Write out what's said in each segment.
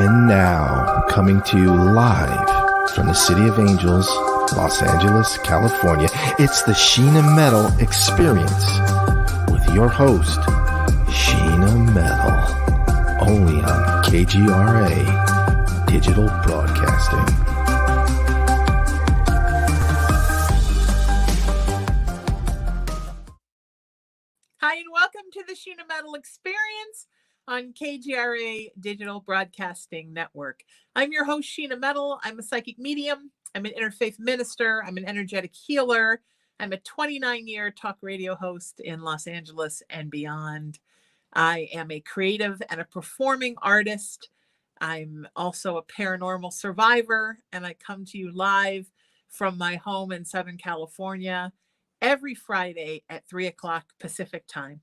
And now, coming to you live from the City of Angels, Los Angeles, California, it's the Sheena Metal Experience with your host, Sheena Metal, only on KGRA Digital Broadcasting. Hi, and welcome to the Sheena Metal Experience on KGRA Digital Broadcasting Network. I'm your host, Sheena Metal. I'm a psychic medium. I'm an interfaith minister. I'm an energetic healer. I'm a 29-year talk radio host in Los Angeles and beyond. I am a creative and a performing artist. I'm also a paranormal survivor, and I come to you live from my home in Southern California every Friday at 3 o'clock Pacific time.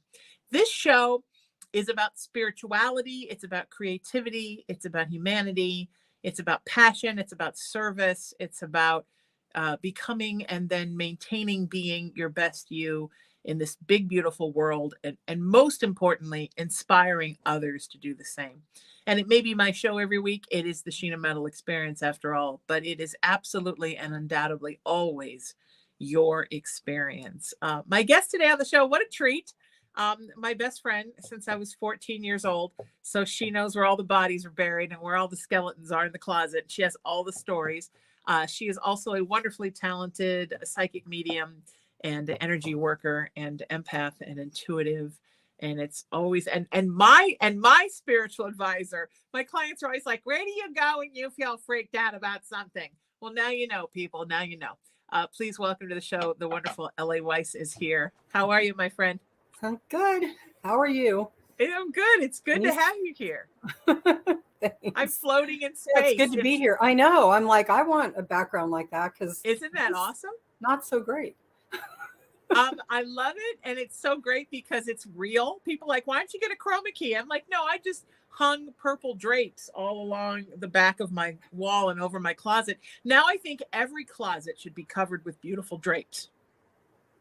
This show is about spirituality. It's about creativity. It's about humanity. It's about passion. It's about service. It's about becoming and then maintaining being your best you in this big, beautiful world. And most importantly, inspiring others to do the same. And it may be my show every week. It is the Sheena Metal Experience after all, but it is absolutely and undoubtedly always your experience. My guest today on the show, what a treat. My best friend since I was 14 years old. So she knows where all the bodies are buried and where all the skeletons are in the closet. She has all the stories. She is also a wonderfully talented psychic medium and energy worker and empath and intuitive. And it's always, and my spiritual advisor, my clients are always like, where do you go when you feel freaked out about something? Well, now you know, people, now you know. Please welcome to the show. The wonderful Weiss is here. How are you, my friend? I'm good. How are you? I'm good. It's good to have you here. I'm floating in space. Yeah, it's good to be here. I know. I'm like, I want a background like that because isn't that awesome? Not so great. I love it, and it's so great because it's real. People are like, why don't you get a chroma key? I'm like, no, I just hung purple drapes all along the back of my wall and over my closet. Now I think every closet should be covered with beautiful drapes.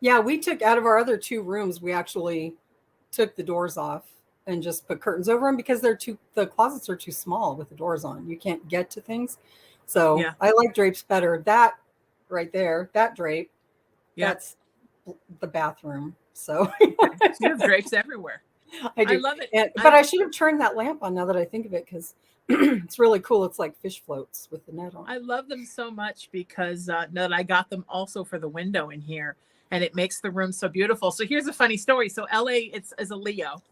Yeah, we took out of our other two rooms, we actually took the doors off and just put curtains over them because the closets are too small with the doors on. You can't get to things. So yeah. I like drapes better. That right there, that drape, that's the bathroom. So you have drapes everywhere. I do. I love it. But I should have turned that lamp on now that I think of it because it's really cool. It's like fish floats with the net on. I love them so much because I got them also for the window in here. And it makes the room so beautiful. So here's a funny story. So LA is a Leo,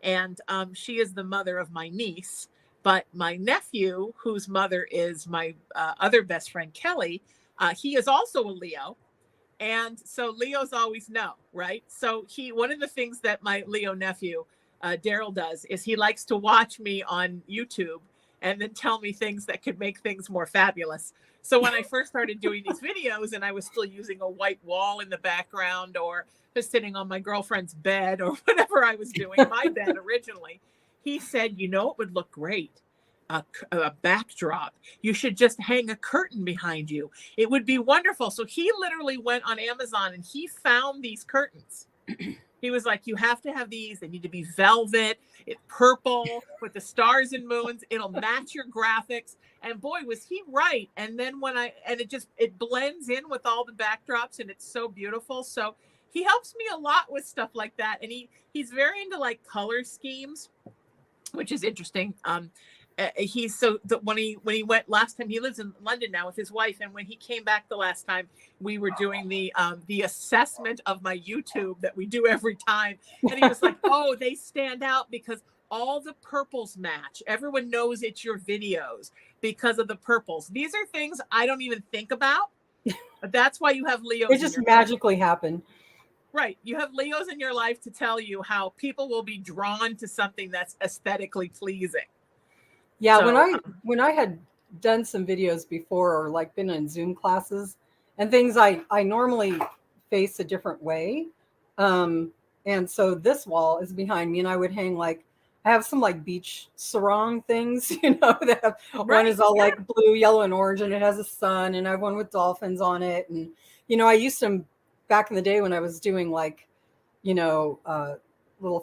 and she is the mother of my niece. But my nephew, whose mother is my other best friend, Kelly, he is also a Leo. And so Leos always know, right? So one of the things that my Leo nephew, Daryl, does is he likes to watch me on YouTube and then tell me things that could make things more fabulous. So when I first started doing these videos and I was still using a white wall in the background or just sitting on my girlfriend's bed or whatever I was doing, my bed originally, he said, you know, it would look great. A backdrop. You should just hang a curtain behind you. It would be wonderful. So he literally went on Amazon and he found these curtains. He was like, you have to have these. They need to be velvet, purple with the stars and moons. It'll match your graphics. And boy, was he right. And then it blends in with all the backdrops and it's so beautiful. So he helps me a lot with stuff like that. And he's very into like color schemes, which is interesting. When he went last time, he lives in London now with his wife, and when he came back the last time, we were doing the assessment of my YouTube that we do every time, and he was like, oh, they stand out because all the purples match. Everyone knows it's your videos because of the purples. These are things I don't even think about, but that's why you have Leos. It just magically happen. Right. You have Leos in your life to tell you how people will be drawn to something that's aesthetically pleasing. Yeah, so, when I had done some videos before or like been in Zoom classes and things, I normally face a different way. And so this wall is behind me and I would hang I have some like beach sarong things, that have, one is all like blue, yellow, and orange, and it has a sun, and I have one with dolphins on it. And, I used them back in the day when I was doing little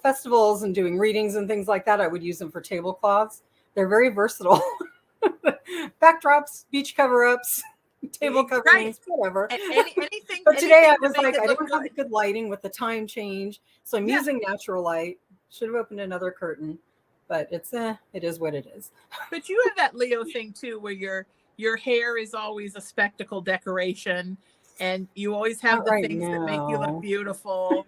festivals and doing readings and things like that. I would use them for tablecloths. They're very versatile. Backdrops, beach cover-ups, table coverings, whatever. Anything. But today anything I was like, I don't don't have good lighting with the time change, so I'm using natural light. Should have opened another curtain, but it is what it is. But you have that Leo thing too, where your hair is always a spectacle decoration, and you always have the things that make you look beautiful,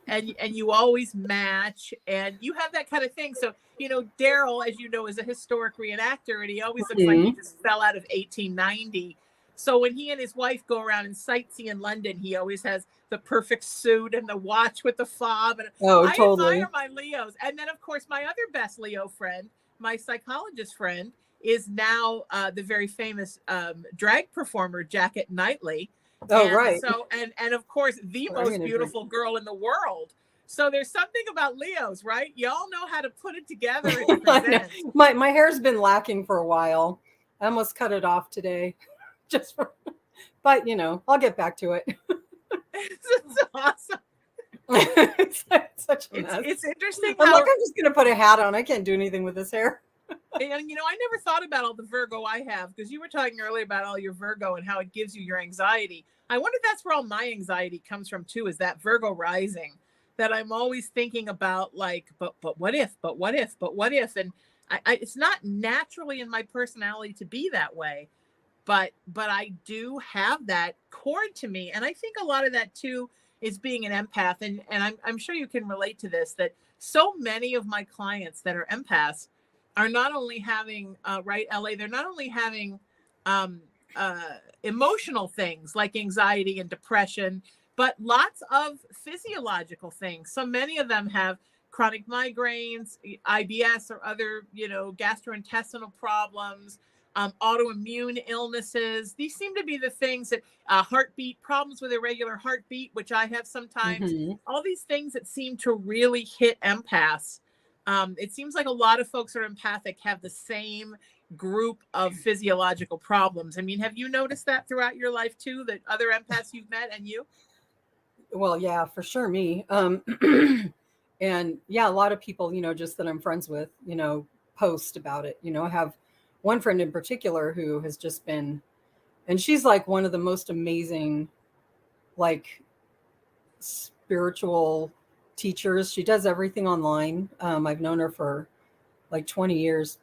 and you always match, and you have that kind of thing. So Daryl, as you know, is a historic reenactor, and he always looks like he just fell out of 1890. So when he and his wife go around and sightsee in London, he always has the perfect suit and the watch with the fob. And I admire my Leos. And then, of course, my other best Leo friend, my psychologist friend, is now the very famous drag performer, Jacket Knightley. So, and of course, the most beautiful girl in the world. So there's something about Leos, right? Y'all know how to put it together and present. My hair's been lacking for a while. I almost cut it off today. But I'll get back to it. It's awesome. It's such a mess. It's interesting. I'm just gonna put a hat on. I can't do anything with this hair. And I never thought about all the Virgo I have, because you were talking earlier about all your Virgo and how it gives you your anxiety. I wonder if that's where all my anxiety comes from too, is that Virgo rising, that I'm always thinking about, like, but what if, and it's not naturally in my personality to be that way. But I do have that chord to me. And I think a lot of that too is being an empath. And I'm sure you can relate to this, that so many of my clients that are empaths are not only having, right, LA, they're not only having emotional things like anxiety and depression, but lots of physiological things. So many of them have chronic migraines, IBS, or other, gastrointestinal problems, autoimmune illnesses. These seem to be the things that heartbeat problems with irregular heartbeat, which I have sometimes. All these things that seem to really hit empaths. It seems like a lot of folks who are empathic have the same group of physiological problems. I mean, have you noticed that throughout your life too, that other empaths you've met and you? Well, yeah, for sure, me. And yeah, a lot of people, just that I'm friends with, post about it. I have one friend in particular who has just been, and she's like one of the most amazing, like, spiritual teachers. She does everything online. I've known her for like 20 years,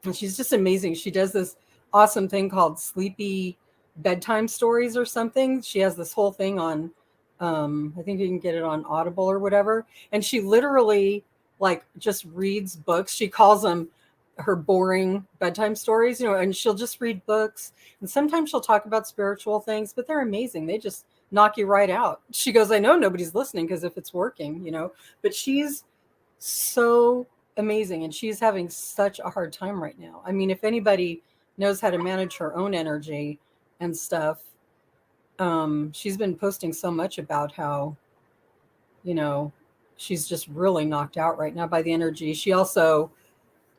and she's just amazing. She does this awesome thing called sleepy bedtime stories or something. She has this whole thing on, I think you can get it on Audible or whatever. And she literally like just reads books. She calls them her boring bedtime stories, and she'll just read books. And sometimes she'll talk about spiritual things, but they're amazing. They just knock you right out. She goes, I know nobody's listening because if it's working, but she's so amazing. And she's having such a hard time right now. I mean, if anybody knows how to manage her own energy and stuff, she's been posting so much about how, she's just really knocked out right now by the energy. She also,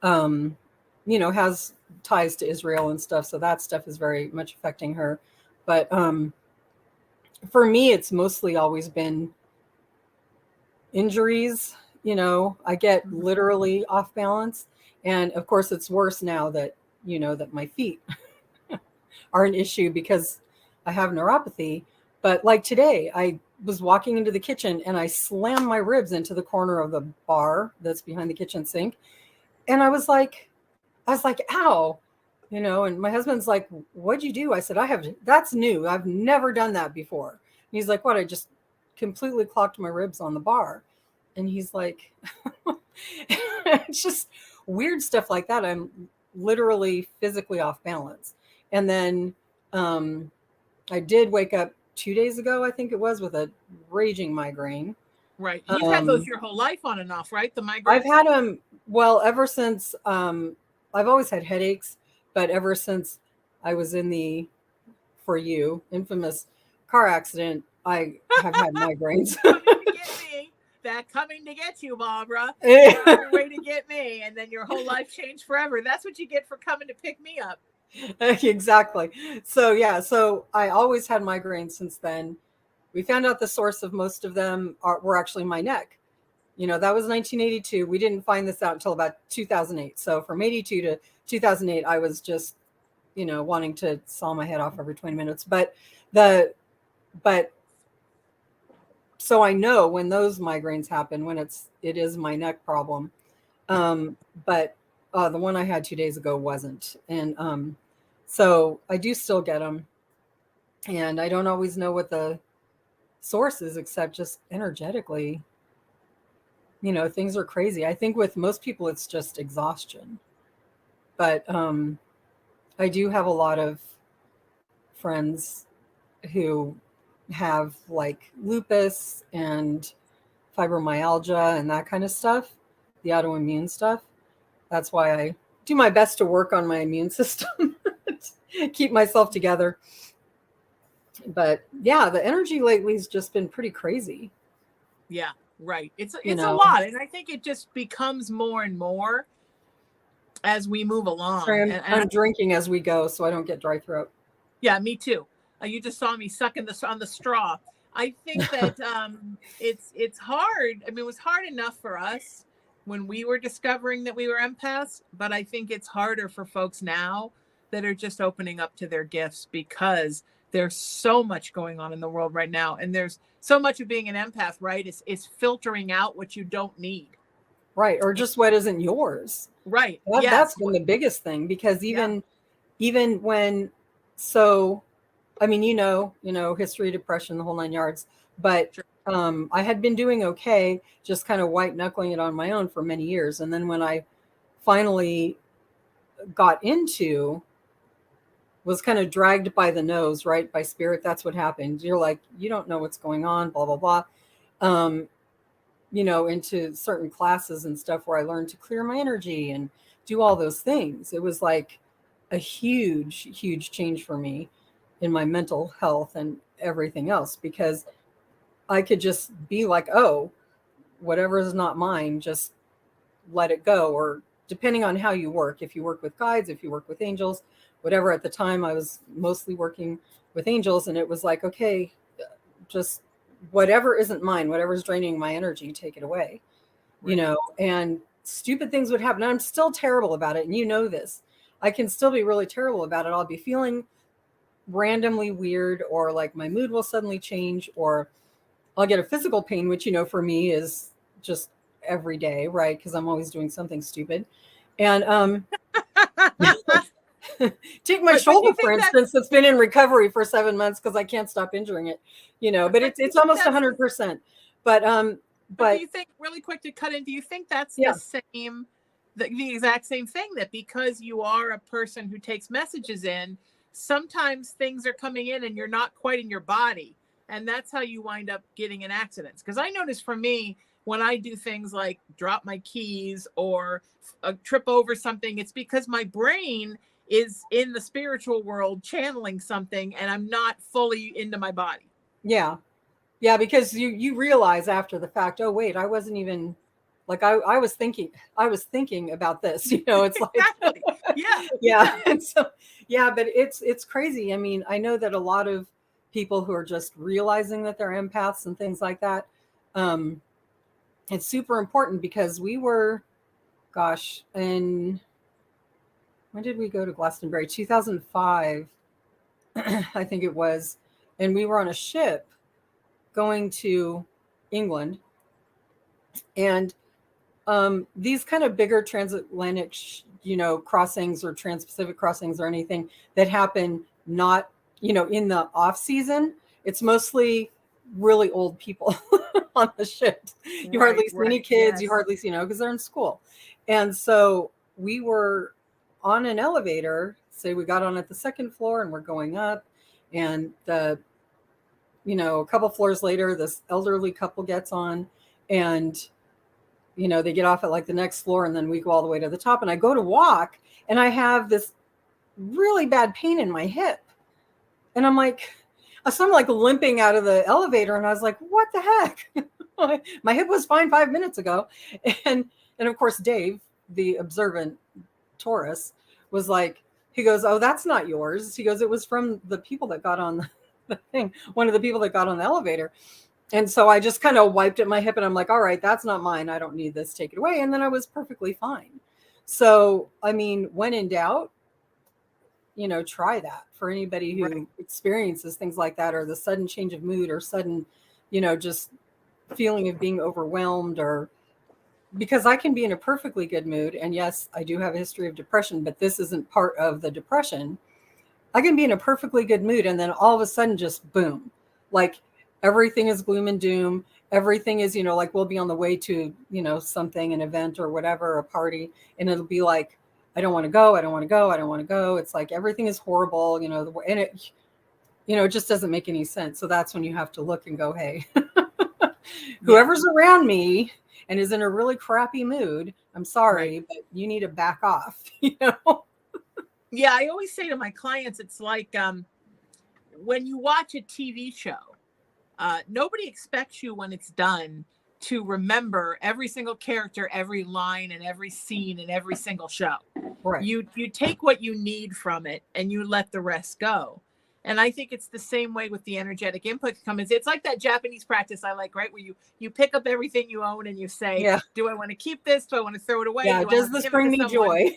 has ties to Israel and stuff. So that stuff is very much affecting her. But for me, it's mostly always been injuries. I get literally off balance. And of course, it's worse now that, that my feet are an issue because I have neuropathy. But like today, I was walking into the kitchen and I slammed my ribs into the corner of the bar that's behind the kitchen sink. And I was like, ow, and my husband's like, what'd you do? I said, that's new. I've never done that before. And he's like, what? I just completely clocked my ribs on the bar. And he's like, it's just weird stuff like that. I'm literally physically off balance. And then I did wake up 2 days ago, I think it was, with a raging migraine. Right. You've had those your whole life on and off, right? The migraines? I've had them, ever since, I've always had headaches, but ever since I was in the, for you, infamous car accident, I have had migraines. Coming to get you, Barbara. Your way to get me. And then your whole life changed forever. That's what you get for coming to pick me up. Exactly. So, yeah. So I always had migraines since then. We found out the source of most of them were actually my neck. That was 1982. We didn't find this out until about 2008. So from 82 to 2008, I was just, wanting to saw my head off every 20 minutes. But so I know when those migraines happen, when it is my neck problem. But the one I had 2 days ago wasn't. And so I do still get them. And I don't always know what the source is, except just energetically, things are crazy. I think with most people, it's just exhaustion. But I do have a lot of friends who have like lupus and fibromyalgia and that kind of stuff, the autoimmune stuff. That's why I do my best to work on my immune system, keep myself together. But yeah, the energy lately has just been pretty crazy. Yeah, right. It's a lot. And I think it just becomes more and more as we move along. Sorry, I'm drinking as we go so I don't get dry throat. Yeah, me too. You just saw me sucking on the straw. I think that it's hard. I mean, it was hard enough for us when we were discovering that we were empaths, but I think it's harder for folks now that are just opening up to their gifts, because there's so much going on in the world right now. And there's so much of being an empath, right? It's filtering out what you don't need. Right. Or just what isn't yours. Right. That's been the biggest thing, because even when, so, I mean, history, depression, the whole 9 yards, but sure. I had been doing okay, just kind of white knuckling it on my own for many years. And then when I finally was kind of dragged by the nose, right? By spirit. That's what happened. You're like, you don't know what's going on, blah, blah, blah. Into certain classes and stuff where I learned to clear my energy and do all those things. It was like a huge, huge change for me in my mental health and everything else, because I could just be like, oh, whatever is not mine, just let it go. Or depending on how you work, if you work with guides, if you work with angels, whatever. At the time I was mostly working with angels, and it was like, okay, just whatever isn't mine, whatever's draining my energy, take it away. Right. And stupid things would happen. I'm still terrible about it. And this, I can still be really terrible about it. I'll be feeling randomly weird, or like my mood will suddenly change, or I'll get a physical pain, which, for me is just every day, right? Because I'm always doing something stupid. And take my shoulder, for instance, that's been in recovery for 7 months because I can't stop injuring it, but it's almost 100%. But do you think, really quick to cut in, do you think that's the exact same thing, that because you are a person who takes messages in, sometimes things are coming in and you're not quite in your body, and that's how you wind up getting in accidents? Because I notice for me, when I do things like drop my keys or trip over something, it's because my brain is in the spiritual world channeling something, and I'm not fully into my body. Yeah. Because you realize after the fact, oh wait, I wasn't even like, I was thinking about this, it's like, exactly. Yeah. And so, but it's crazy. I mean, I know that a lot of people who are just realizing that they're empaths and things like that, it's super important, because we were, and when did we go to Glastonbury? 2005, I think it was. And we were on a ship going to England. And these kind of bigger transatlantic, crossings or trans-Pacific crossings or anything that happen not, in the off season, it's mostly really old people on the ship. You hardly see any kids. You hardly see, because they're in school. And so we were on an elevator, say we got on at the second floor and we're going up, and a couple floors later, this elderly couple gets on, and they get off at like the next floor, and then we go all the way to the top, and I go to walk, and I have this really bad pain in my hip, and I'm like limping out of the elevator, and I was like, what the heck? My hip was fine 5 minutes ago. And of course Dave, the observant Taurus, was like, he goes, oh, that's not yours. He goes, it was from the people that got on the thing, one of the people that got on the elevator. And so I just kind of wiped at my hip, and I'm like, all right, that's not mine. I don't need this. Take it away. And then I was perfectly fine. So, I mean, when in doubt, try that for anybody who Right. experiences things like that, or the sudden change of mood, or sudden, just feeling of being overwhelmed, or because I can be in a perfectly good mood. And yes, I do have a history of depression, but this isn't part of the depression. I can be in a perfectly good mood, and then all of a sudden, just boom, like everything is gloom and doom. Everything is, like we'll be on the way to, something, an event or whatever, a party, and it'll be like, I don't want to go. I don't want to go. I don't want to go. It's like everything is horrible, and it just doesn't make any sense. So that's when you have to look and go, hey, whoever's around me and is in a really crappy mood, I'm sorry, but you need to back off, Yeah, I always say to my clients, it's like when you watch a TV show, nobody expects you when it's done to remember every single character, every line, and every scene in every single show. Right. You take what you need from it and you let the rest go. And I think it's the same way with the energetic input comes. It's like that Japanese practice I like, right? Where you pick up everything you own and you say, do I want to keep this? Do I want to throw it away? Yeah, does this bring me joy?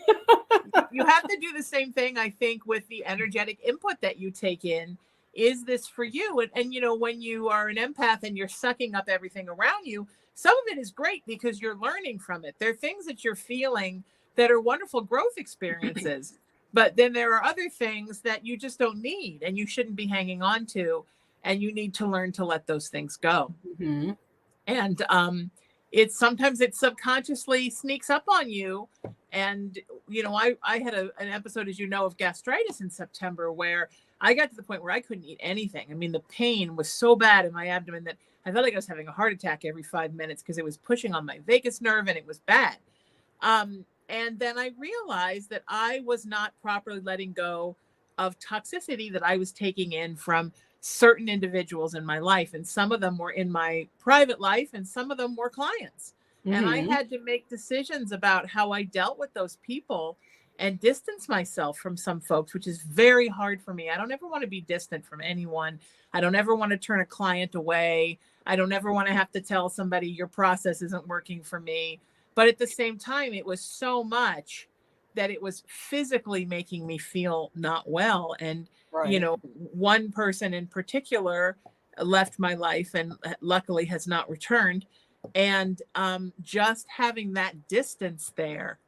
You have to do the same thing, I think, with the energetic input that you take in. Is this for you? And when you are an empath and you're sucking up everything around you, some of it is great because you're learning from it. There are things that you're feeling that are wonderful growth experiences. But then there are other things that you just don't need and you shouldn't be hanging on to. And you need to learn to let those things go. Mm-hmm. And it's sometimes it subconsciously sneaks up on you. And, I had an episode, as you know, of gastritis in September where I got to the point where I couldn't eat anything. I mean, the pain was so bad in my abdomen that I felt like I was having a heart attack every 5 minutes because it was pushing on my vagus nerve and it was bad. And then I realized that I was not properly letting go of toxicity that I was taking in from certain individuals in my life. And some of them were in my private life and some of them were clients. Mm-hmm. And I had to make decisions about how I dealt with those people and distance myself from some folks, which is very hard for me. I don't ever want to be distant from anyone. I don't ever want to turn a client away. I don't ever want to have to tell somebody your process isn't working for me. But at the same time, it was so much that it was physically making me feel not well. And, one person in particular left my life and luckily has not returned. And just having that distance there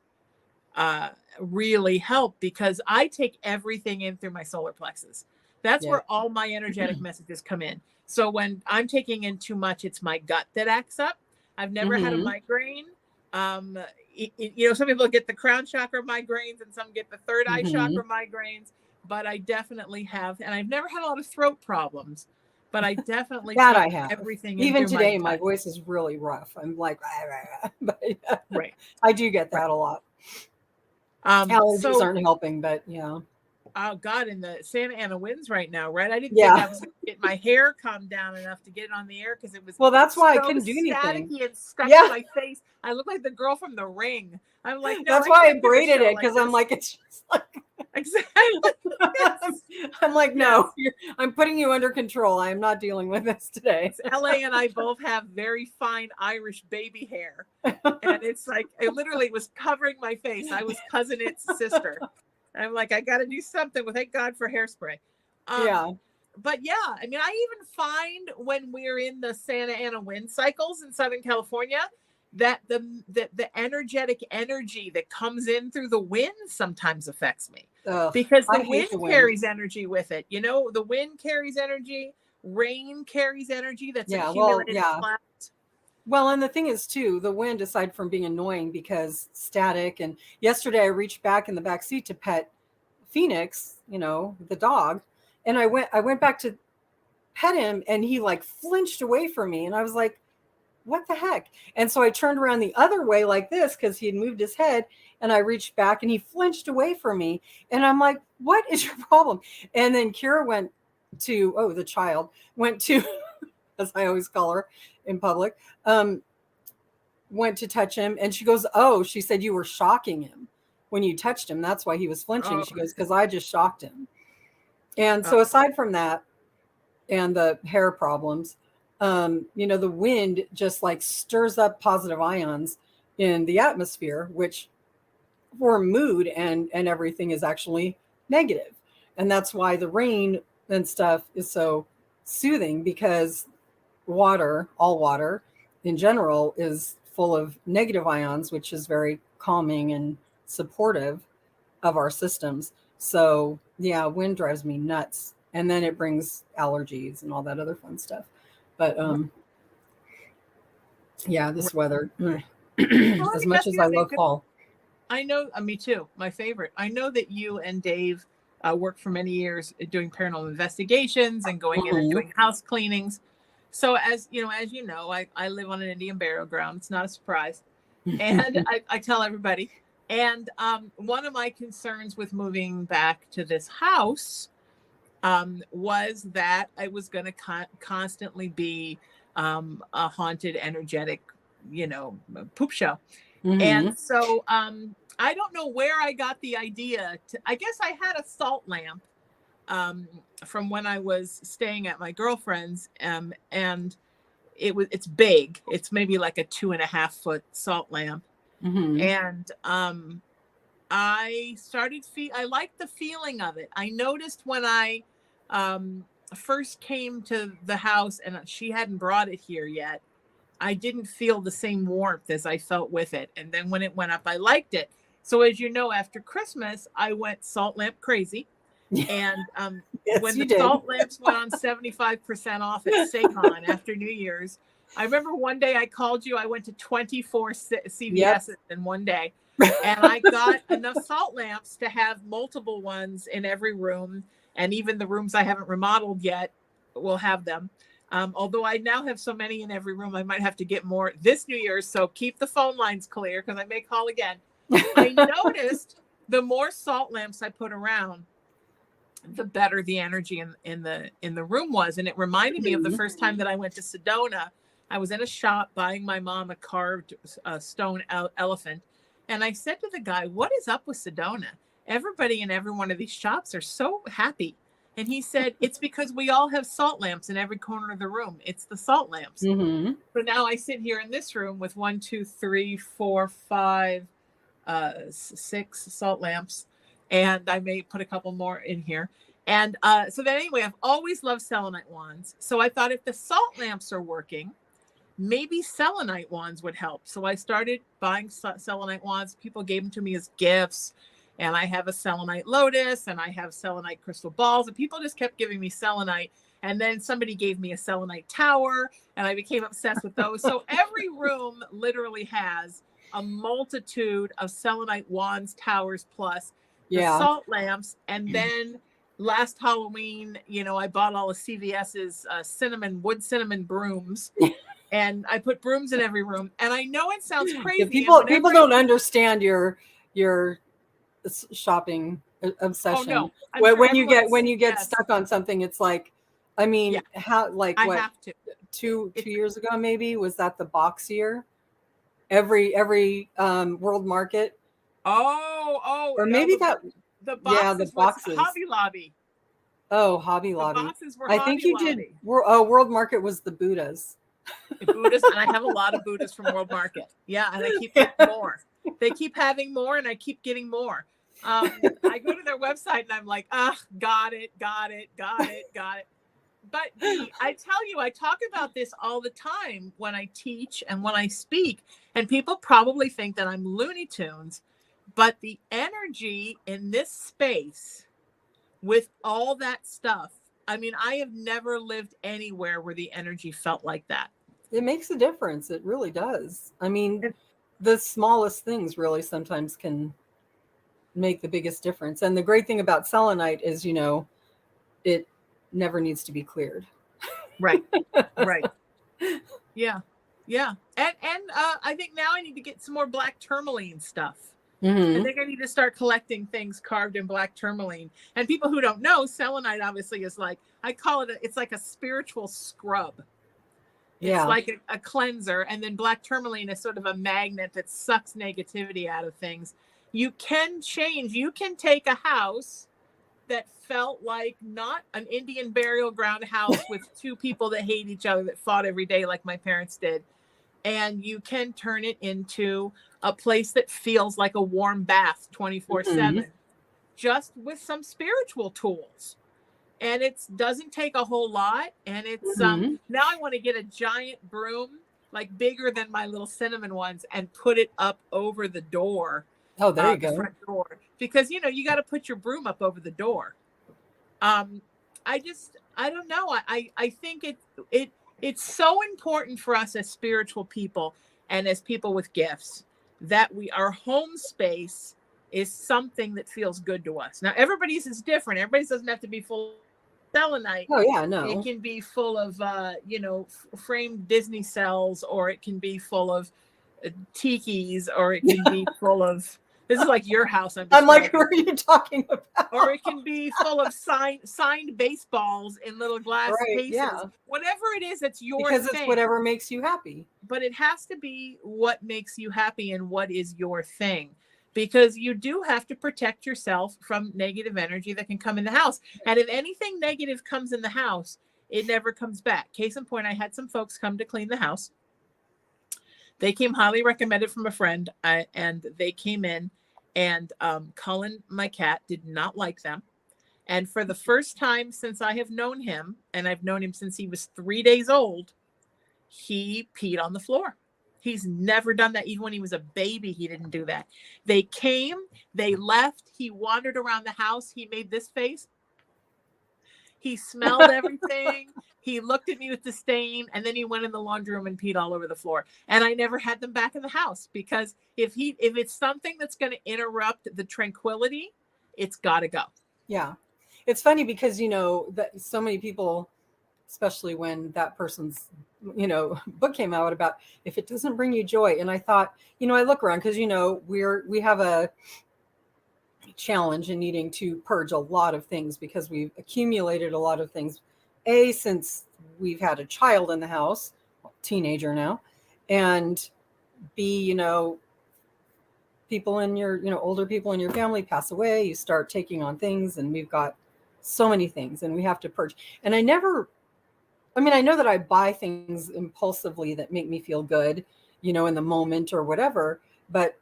really helped because I take everything in through my solar plexus. That's where all my energetic messages come in. So when I'm taking in too much, it's my gut that acts up. I've never had a migraine. Some people get the crown chakra migraines and some get the third eye chakra migraines, but I definitely have, and I've never had a lot of throat problems, but I definitely that I have everything. Even today, my voice is really rough. I'm like, but right. I do get that a lot. Allergies aren't helping, but oh God, in the Santa Ana winds right now, right? I didn't think I was going to get my hair calmed down enough to get it on the air because it was that's why I couldn't do anything. And stuck in my face. I look like the girl from The Ring. I'm like, no, that's why I braided it because I'm like, it's just like exactly. I'm like, no, I'm putting you under control. I am not dealing with this today. LA and I both have very fine Irish baby hair, and it's like it literally was covering my face. I was cousin its sister. I'm like, I got to do something. Well, thank God for hairspray. But I mean, I even find when we're in the Santa Ana wind cycles in Southern California that the energetic energy that comes in through the wind sometimes affects me because the wind carries energy with it. The wind carries energy, rain carries energy that's accumulated in clouds. Well, and the thing is too, the wind, aside from being annoying because static, and yesterday I reached back in the back seat to pet Phoenix, the dog, and I went back to pet him and he like flinched away from me and I was like, what the heck? And so I turned around the other way like this because he had moved his head, and I reached back and he flinched away from me. And I'm like, what is your problem? And then Kira the child went to, as I always call her in public, went to touch him. And she goes, she said, you were shocking him when you touched him. That's why he was flinching. She goes, because I just shocked him. And so aside from that and the hair problems, the wind just like stirs up positive ions in the atmosphere, which for mood and everything is actually negative. And that's why the rain and stuff is so soothing, because all water in general is full of negative ions, which is very calming and supportive of our systems. So yeah, wind drives me nuts. And then it brings allergies and all that other fun stuff. But yeah, this weather, as much as I love fall. I know, me too, my favorite. I know that you and Dave worked for many years doing paranormal investigations and going in and doing house cleanings. So as you know, I live on an Indian burial ground. It's not a surprise. And I tell everybody. And one of my concerns with moving back to this house was that I was going to constantly be a haunted, energetic, poop show. And so I don't know where I got the idea I guess I had a salt lamp from when I was staying at my girlfriend's, and it's big. It's maybe like a 2.5 foot salt lamp. And I started I liked the feeling of it. I noticed when I first came to the house and she hadn't brought it here yet, I didn't feel the same warmth as I felt with it. And then when it went up, I liked it. So as you know, after Christmas, I went salt lamp crazy. And yes, when the salt lamps went on 75% off at Saycon after New Year's, I remember one day I called you. I went to 24 CVS's in one day. And I got enough salt lamps to have multiple ones in every room. And even the rooms I haven't remodeled yet will have them. Although I now have so many in every room, I might have to get more this New Year's. So keep the phone lines clear because I may call again. I noticed the more salt lamps I put around, the better the energy in the room was. And it reminded me of the first time that I went to Sedona. I was in a shop buying my mom a carved stone elephant. And I said to the guy, "What is up with Sedona? Everybody in every one of these shops are so happy." And he said, "It's because we all have salt lamps in every corner of the room. It's the salt lamps." So now I sit here in this room with 1, 2, 3, 4, 5, 6 salt lamps. And I may put a couple more in here. And so then anyway, I've always loved selenite wands. So I thought if the salt lamps are working, maybe selenite wands would help. So I started buying selenite wands. People gave them to me as gifts. And I have a selenite lotus and I have selenite crystal balls. And people just kept giving me selenite. And then somebody gave me a selenite tower and I became obsessed with those. So every room literally has a multitude of selenite wands, towers, plus the salt lamps. And then last Halloween, I bought all of CVS's wood cinnamon brooms. And I put brooms in every room. And I know it sounds crazy. People don't understand your shopping obsession. Oh, no. When you get stuck on something, it's like, I mean, how, like, I what, have to. two years ago, maybe, was that the box year? Every World Market. Or maybe the boxes. Hobby Lobby. Oh, Hobby Lobby. The boxes were I think you did. World Market was the Buddhas. Buddhas, and I have a lot of Buddhas from World Market. Yeah, and I keep getting more. They keep having more, and I keep getting more. I go to their website, and I'm like, got it. But I tell you, I talk about this all the time when I teach and when I speak, and people probably think that I'm Looney Tunes, but the energy in this space with all that stuff, I mean, I have never lived anywhere where the energy felt like that. It makes a difference. It really does. I mean, the smallest things really sometimes can make the biggest difference. And the great thing about selenite is, it never needs to be cleared. Right. Yeah. And I think now I need to get some more black tourmaline stuff. I think I need to start collecting things carved in black tourmaline. And people who don't know, selenite obviously is like, I call it, it's like a spiritual scrub. It's like a cleanser. And then black tourmaline is sort of a magnet that sucks negativity out of things. You can take a house that felt like not an Indian burial ground house with two people that hate each other that fought every day like my parents did. and you can turn it into a place that feels like a warm bath 24/7, just with some spiritual tools. And it doesn't take a whole lot. And it's now I want to get a giant broom, like bigger than my little cinnamon ones, and put it up over the door. Oh, there you the go. front door, because you got to put your broom up over the door. I don't know. I think it's so important for us as spiritual people and as people with gifts that our home space is something that feels good to us. Now, everybody's is different. Everybody's doesn't have to be full of selenite. Oh yeah, no. It can be full of framed Disney cells, or it can be full of tikis, or it can be full of. This is like your house. I'm like, who are you talking about? Or it can be full of signed baseballs in little glass cases. Yeah. Whatever it is, it's your because thing. It's whatever makes you happy. But it has to be what makes you happy and what is your thing. Because you do have to protect yourself from negative energy that can come in the house. And if anything negative comes in the house, it never comes back. Case in point, I had some folks come to clean the house. They came highly recommended from a friend, and they came in, and Cullen, my cat, did not like them. And for the first time since I have known him, and I've known him since he was 3 days old, he peed on the floor. He's never done that. Even when he was a baby, he didn't do that. They came, they left. He wandered around the house. He made this face. He smelled everything. He looked at me with disdain, and then he went in the laundry room and peed all over the floor. And I never had them back in the house, because if it's something that's going to interrupt the tranquility, it's got to go. Yeah. It's funny because, that so many people, especially when that person's, book came out about if it doesn't bring you joy. And I thought, I look around because, we have a challenge in needing to purge a lot of things because we've accumulated a lot of things. Since we've had a child in the house, teenager now, and B, people in your, older people in your family pass away, you start taking on things, and we've got so many things and we have to purge. And I know that I buy things impulsively that make me feel good, in the moment or whatever, but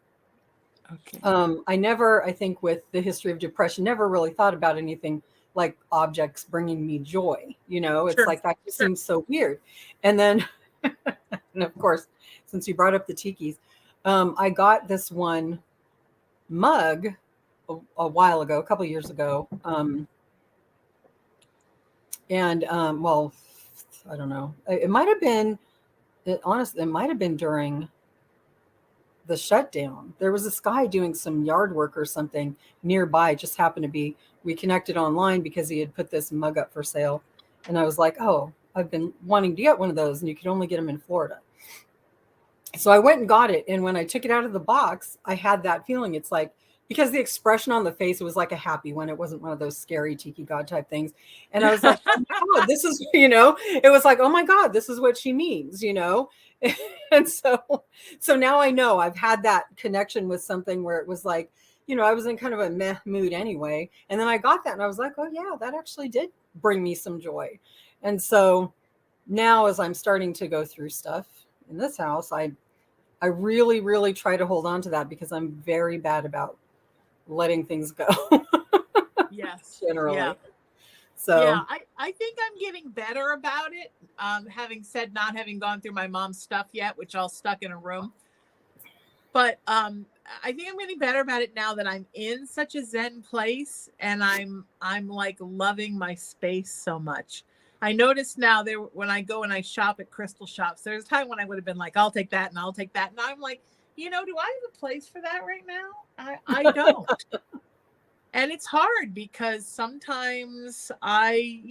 I think with the history of depression, never really thought about anything like objects bringing me joy. It's Sure. like that just seems so weird. And then, and of course, since you brought up the tikis, I got this one mug a while ago, a couple of years ago. Well, I don't know. It might have been, honestly, it might have been during the shutdown. There was this guy doing some yard work or something nearby. It just happened to be, we connected online because he had put this mug up for sale. And I was like, oh, I've been wanting to get one of those, and you could only get them in Florida. So I went and got it. And when I took it out of the box, I had that feeling. It's like, because the expression on the face, it was like a happy one. It wasn't one of those scary tiki god type things. And I was like, oh my God, this is, it was like, oh my God, this is what she means, And so now I know I've had that connection with something where it was like, I was in kind of a meh mood anyway. And then I got that and I was like, oh yeah, that actually did bring me some joy. And so now as I'm starting to go through stuff in this house, I really, really try to hold on to that because I'm very bad about letting things go. Yes. Generally. Yeah. So yeah, I think I'm getting better about it. Having said not having gone through my mom's stuff yet, which all stuck in a room. But I think I'm getting better about it now that I'm in such a zen place, and I'm like loving my space so much. I notice now when I go and I shop at crystal shops, there's a time when I would have been like, I'll take that and I'll take that. And I'm like, do I have a place for that right now? I don't. And it's hard because sometimes I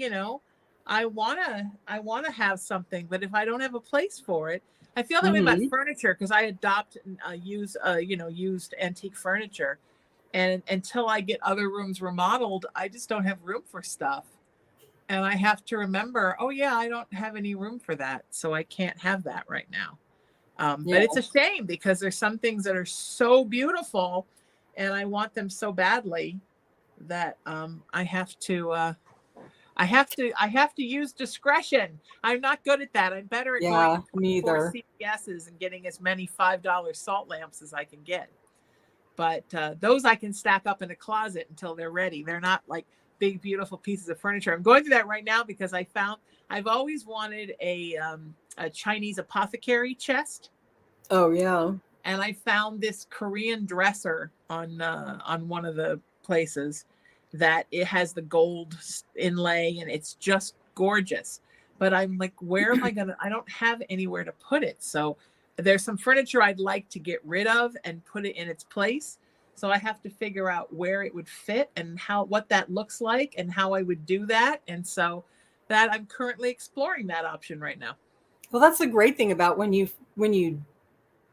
want to have something, but if I don't have a place for it, I feel that way about furniture because I adopt used antique furniture, and until I get other rooms remodeled, I just don't have room for stuff. And I have to remember, oh yeah, I don't have any room for that, so I can't have that right now. But it's a shame because there's some things that are so beautiful, and I want them so badly that I have to I have to use discretion. I'm not good at that. I'm better at going me for either. CVS's and getting as many $5 salt lamps as I can get. But those I can stack up in a closet until they're ready. They're not like big, beautiful pieces of furniture. I'm going through that right now because I've always wanted a Chinese apothecary chest. Oh yeah. And I found this Korean dresser on one of the places that it has the gold inlay and it's just gorgeous. But I'm like, where am I I don't have anywhere to put it. So there's some furniture I'd like to get rid of and put it in its place. So I have to figure out where it would fit and what that looks like and how I would do that. And so that I'm currently exploring that option right now. Well, that's the great thing about when you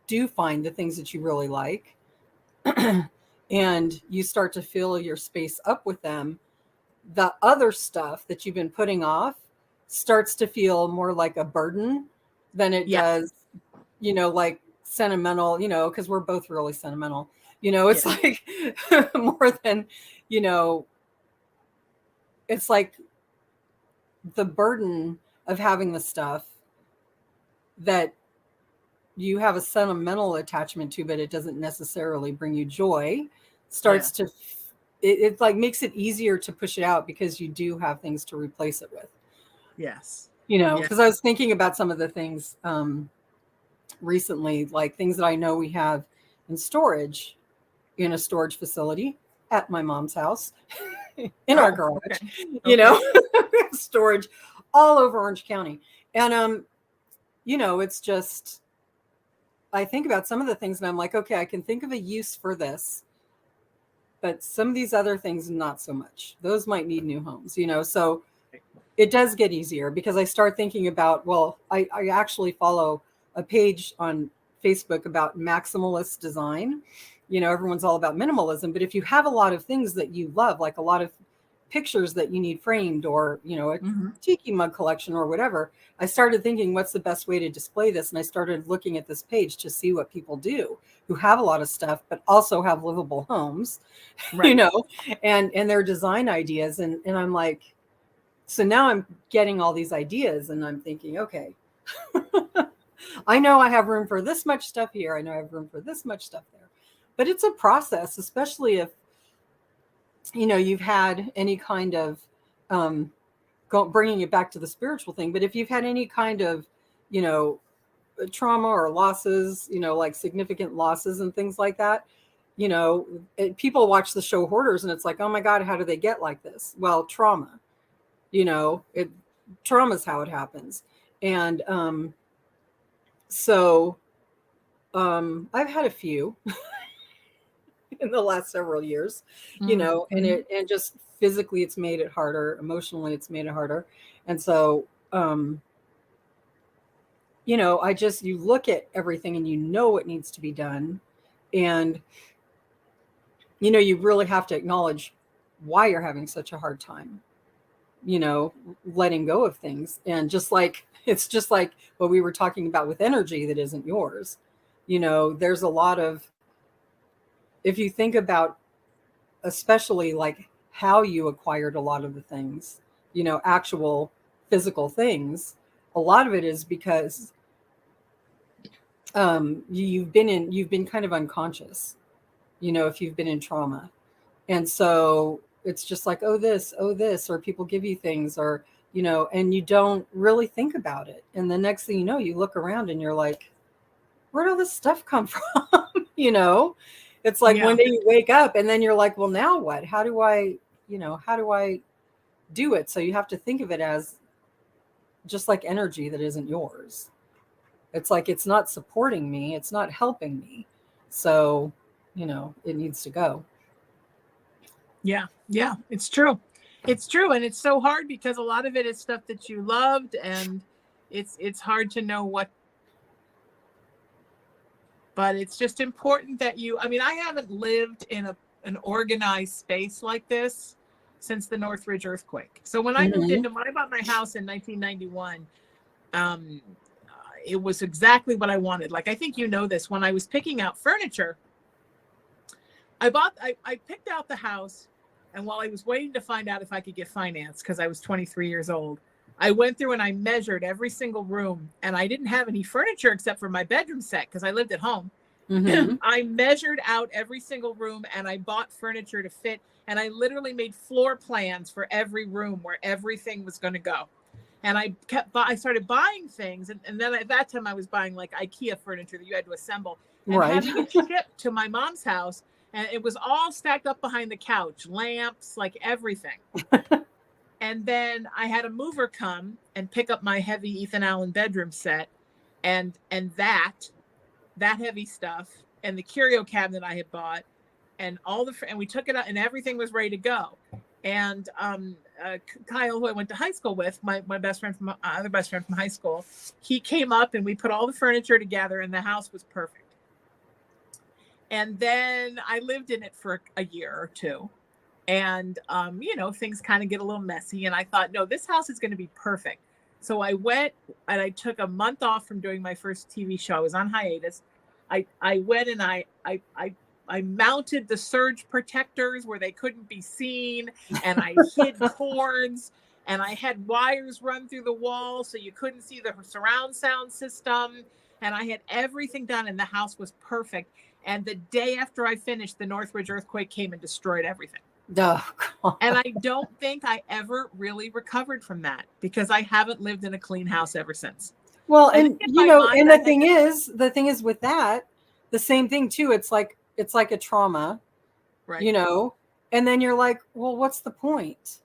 do find the things that you really like and you start to fill your space up with them, the other stuff that you've been putting off starts to feel more like a burden than it does, like sentimental, because we're both really sentimental, it's like more than, it's like the burden of having the stuff that you have a sentimental attachment to, but it doesn't necessarily bring you joy, starts to, it like makes it easier to push it out because you do have things to replace it with. Yes. Because I was thinking about some of the things recently, like things that I know we have in storage, in a storage facility at my mom's house, in our garage, storage all over Orange County. And, it's just, I think about some of the things and I'm like, okay, I can think of a use for this, but some of these other things, not so much. Those might need new homes, so it does get easier because I start thinking about, well, I actually follow a page on Facebook about maximalist design. Everyone's all about minimalism, but if you have a lot of things that you love, like a lot of pictures that you need framed or, a tiki mug collection or whatever, I started thinking, what's the best way to display this? And I started looking at this page to see what people do who have a lot of stuff, but also have livable homes, and their design ideas. And I'm like, so now I'm getting all these ideas and I'm thinking, okay, I know I have room for this much stuff here. I know I have room for this much stuff there, but it's a process, especially if, you've had any kind of, bringing it back to the spiritual thing, but if you've had any kind of, trauma or losses, like significant losses and things like that, people watch the show Hoarders and it's like, oh my God, how do they get like this? Well, trauma, trauma's how it happens. And, I've had a few in the last several years, and just physically it's made it harder. Emotionally, it's made it harder. And so, you look at everything and what needs to be done. And, you really have to acknowledge why you're having such a hard time, letting go of things. And it's just like what we were talking about with energy that isn't yours. There's a lot of, if you think about, especially like how you acquired a lot of the things, actual physical things, a lot of it is because you've been kind of unconscious, if you've been in trauma. And so it's just like, oh, this, or people give you things or, and you don't really think about it. And the next thing you look around and you're like, where'd all this stuff come from? It's like one day you wake up and then you're like, well, now what? How do I do it? So you have to think of it as just like energy that isn't yours. It's like, it's not supporting me. It's not helping me. So, it needs to go. Yeah. Yeah. It's true. It's true. And it's so hard because a lot of it is stuff that you loved and it's hard to know what, but it's just important that I haven't lived in an organized space like this since the Northridge earthquake. So when I moved when I bought my house in 1991, it was exactly what I wanted. Like, I think this, when I was picking out furniture, I picked out the house And while I was waiting to find out if I could get finance, because I was 23 years old, I went through and I measured every single room, and I didn't have any furniture except for my bedroom set because I lived at home. Mm-hmm. I measured out every single room and I bought furniture to fit. And I literally made floor plans for every room where everything was going to go. And I started buying things. And then at that time I was buying like IKEA furniture that you had to assemble and having it shipped to my mom's house. And it was all stacked up behind the couch, lamps, like everything. And then I had a mover come and pick up my heavy Ethan Allen bedroom set and that heavy stuff and the curio cabinet I had bought and and we took it out and everything was ready to go. And Kyle, who I went to high school with, my best friend from other best friend from high school, he came up and we put all the furniture together and the house was perfect. And then I lived in it for a year or two. And, things kind of get a little messy. And I thought, no, this house is going to be perfect. So I went and I took a month off from doing my first TV show. I was on hiatus. I went and I mounted the surge protectors where they couldn't be seen. And I hid cords and I had wires run through the wall so you couldn't see the surround sound system. And I had everything done and the house was perfect. And the day after I finished, the Northridge earthquake came and destroyed everything. Oh, and I don't think I ever really recovered from that because I haven't lived in a clean house ever since. Well, and the thing is with that, the same thing too. It's like a trauma, right? And then you're like, well, what's the point?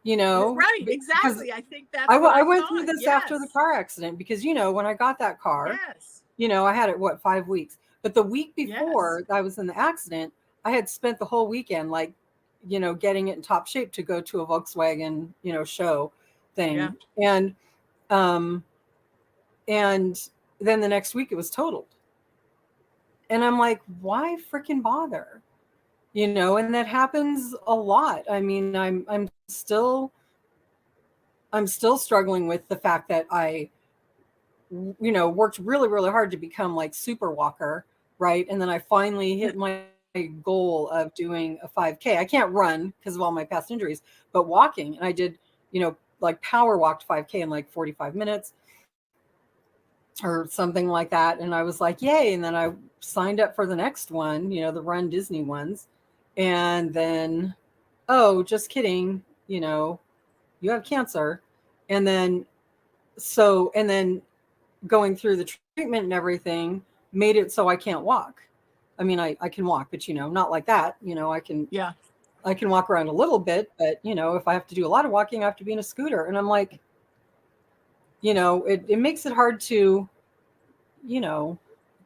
Right? Exactly. I think that's. I went through this after the car accident because when I got that car, I had it 5 weeks, but the week before I was in the accident, I had spent the whole weekend getting it in top shape to go to a Volkswagen, show thing. Yeah. And then the next week it was totaled. And I'm like, why freaking bother? And that happens a lot. I mean, I'm still struggling with the fact that I, worked really, really hard to become like super walker. Right. And then I finally hit my goal of doing a 5K. I can't run because of all my past injuries, but walking. And I did, power walked 5K in like 45 minutes or something like that. And I was like, yay. And then I signed up for the next one, the Run Disney ones. And then, oh, just kidding. You have cancer. And then going through the treatment and everything made it so I can't walk. I mean, I can walk, but not like that. I can walk around a little bit, but if I have to do a lot of walking, I have to be in a scooter. And I'm like, it makes it hard to,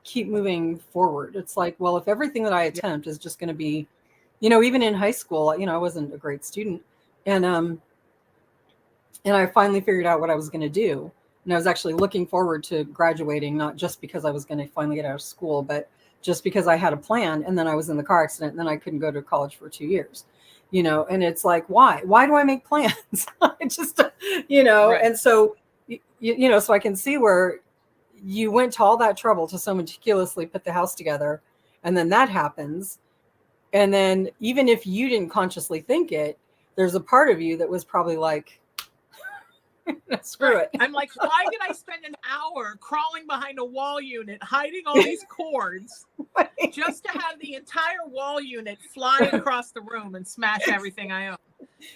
keep moving forward. It's like, well, if everything that I attempt is just going to be, even in high school, I wasn't a great student. And I finally figured out what I was going to do. And I was actually looking forward to graduating, not just because I was going to finally get out of school, but just because I had a plan. And then I was in the car accident and then I couldn't go to college for 2 years, and it's like, why do I make plans? I just, right. And so, so I can see where you went to all that trouble to so meticulously put the house together. And then that happens. And then even if you didn't consciously think it, there's a part of you that was probably like, screw it. I'm like, why did I spend an hour crawling behind a wall unit, hiding all these cords, just to have the entire wall unit fly across the room and smash everything I own?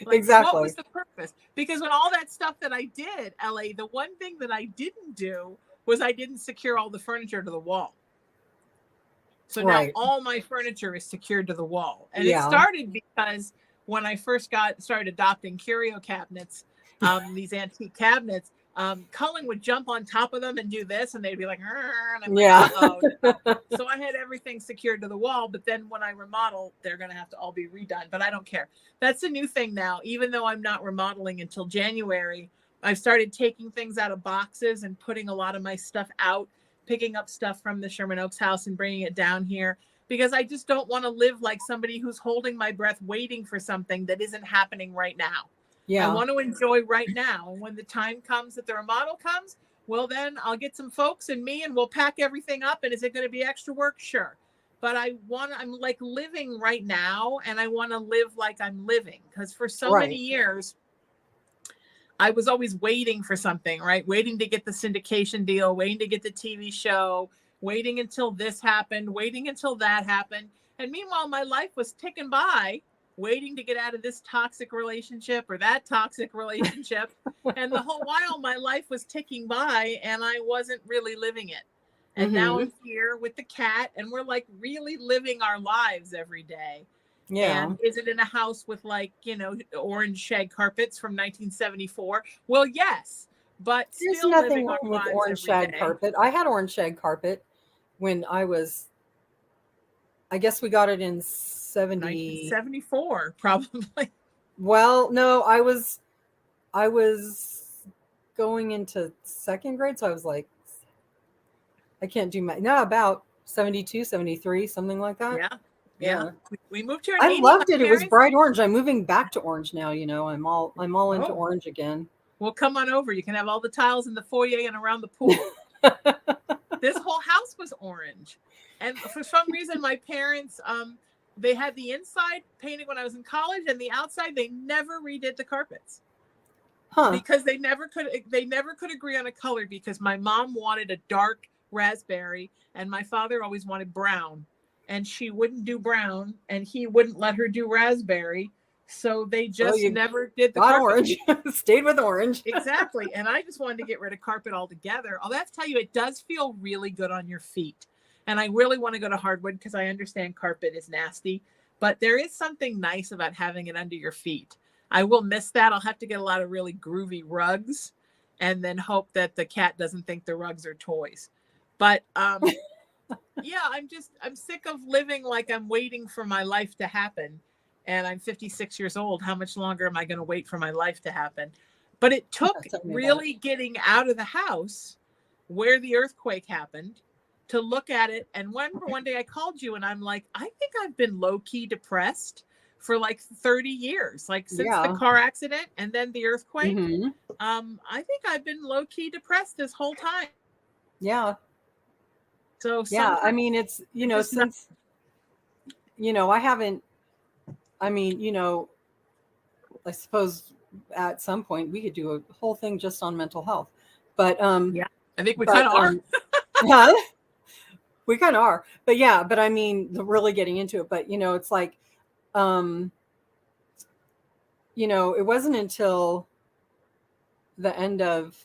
Like, exactly. What was the purpose? Because when all that stuff that I did, LA, the one thing that I didn't do was I didn't secure all the furniture to the wall. So now all my furniture is secured to the wall. And it started because when I first started adopting curio cabinets, these antique cabinets, Cullen would jump on top of them and do this, and they'd be like, and I'm like, uh-oh. So I had everything secured to the wall, but then when I remodel, they're going to have to all be redone, but I don't care. That's a new thing now. Even though I'm not remodeling until January, I've started taking things out of boxes and putting a lot of my stuff out, picking up stuff from the Sherman Oaks house and bringing it down here, because I just don't want to live like somebody who's holding my breath, waiting for something that isn't happening right now. Yeah. I want to enjoy right now. And when the time comes that the remodel comes, well, then I'll get some folks and me, and we'll pack everything up. And is it going to be extra work? Sure. but I'm like living right now, and I want to live like I'm living, because for so Right. many years I was always waiting for something, right? Waiting to get the syndication deal, waiting to get the TV show, waiting until this happened, waiting until that happened. And meanwhile, my life was ticking by, waiting to get out of this toxic relationship or that toxic relationship. And the whole while my life was ticking by and I wasn't really living it. And now I'm here with the cat, and we're like really living our lives every day. Yeah. And is it in a house with, like, you know, orange shag carpets from 1974? Well, yes, but There's still nothing living wrong our with lives orange every shag day. carpet. I had orange shag carpet when I guess we got it in 1974, probably. Well, no, I was going into second grade, so I was like, I can't do math. No, about 72, 73, something like that. Yeah. We moved here in I 80. loved it. It was bright orange. I'm moving back to orange now, you know. I'm all into orange again. Well, come on over. You can have all the tiles in the foyer and around the pool. This whole house was orange. And for some reason, my parents, they had the inside painted when I was in college, and the outside, they never redid the carpets. Because they never could agree on a color, because my mom wanted a dark raspberry and my father always wanted brown, and she wouldn't do brown and he wouldn't let her do raspberry. So they just never did the carpet. Orange. Stayed with orange. Exactly. And I just wanted to get rid of carpet altogether. I'll have to tell you, it does feel really good on your feet. And I really want to go to hardwood, because I understand carpet is nasty, but there is something nice about having it under your feet. I will miss that. I'll have to get a lot of really groovy rugs and then hope that the cat doesn't think the rugs are toys. But yeah, I'm sick of living like I'm waiting for my life to happen. And I'm 56 years old. How much longer am I going to wait for my life to happen? But it took really getting out of the house where the earthquake happened to look at it. And one day I called you and I'm like, I think I've been low-key depressed for like 30 years, like since the car accident and then the earthquake. I think I've been low-key depressed this whole time. Yeah. So yeah, I mean, it's, you know, since, you know, I haven't, I mean, you know, I suppose at some point we could do a whole thing just on mental health, but yeah, I think we kind of are. Yeah, we kind of are, but yeah, but I mean, really getting into it, but you know, it's like, you know, it wasn't until the end of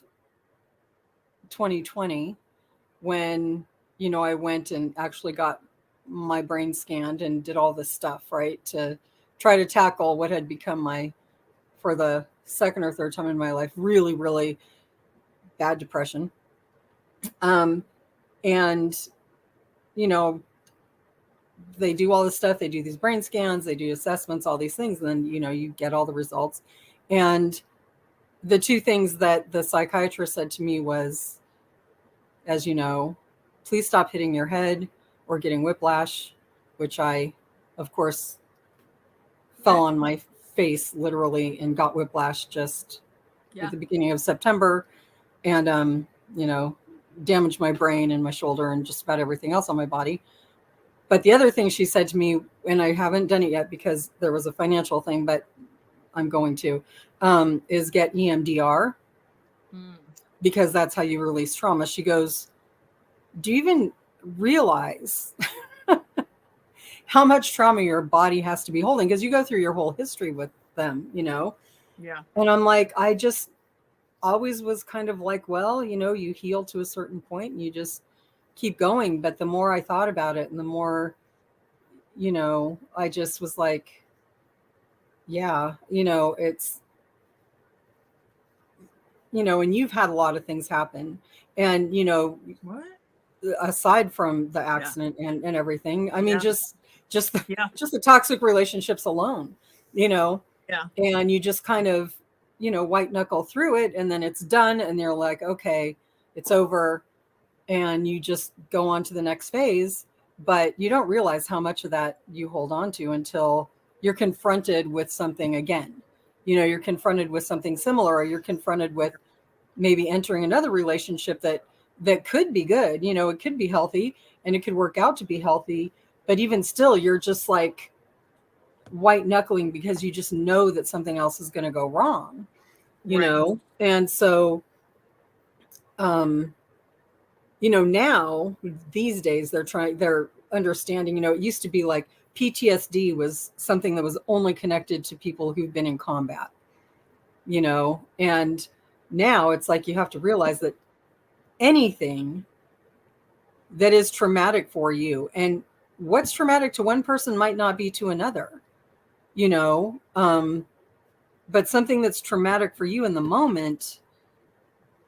2020 when, you know, I went and actually got my brain scanned and did all this stuff, right, to try to tackle what had become for the second or third time in my life, really, really bad depression. And, you know, they do all this stuff. They do these brain scans, they do assessments, all these things. And then, you know, you get all the results. And the two things that the psychiatrist said to me was, as you know, please stop hitting your head or getting whiplash, which I, of course, fell on my face literally and got whiplash just at the beginning of September, and you know, damaged my brain and my shoulder and just about everything else on my body. But the other thing she said to me, and I haven't done it yet because there was a financial thing, but I'm going to, is get EMDR, because that's how you release trauma. She goes, do you even realize how much trauma your body has to be holding? Because you go through your whole history with them, you know? Yeah. And I'm like, I just always was kind of like, well, you know, you heal to a certain point and you just keep going. But the more I thought about it and the more, you know, I just was like, yeah, you know, it's, you know, and you've had a lot of things happen. And, you know, what? Aside from the accident and everything, I mean, just the toxic relationships alone, you know, and you just kind of, you know, white knuckle through it, and then it's done, and they're like, okay, it's over, and you just go on to the next phase. But you don't realize how much of that you hold on to until you're confronted with something again. You know, you're confronted with something similar, or you're confronted with maybe entering another relationship that could be good, you know, it could be healthy and it could work out to be healthy, but even still, you're just like white knuckling because you just know that something else is going to go wrong, you know? And so, now these days they're understanding, it used to be like PTSD was something that was only connected to people who've been in combat, and now it's like you have to realize that anything that is traumatic for you, and what's traumatic to one person might not be to another, but something that's traumatic for you in the moment,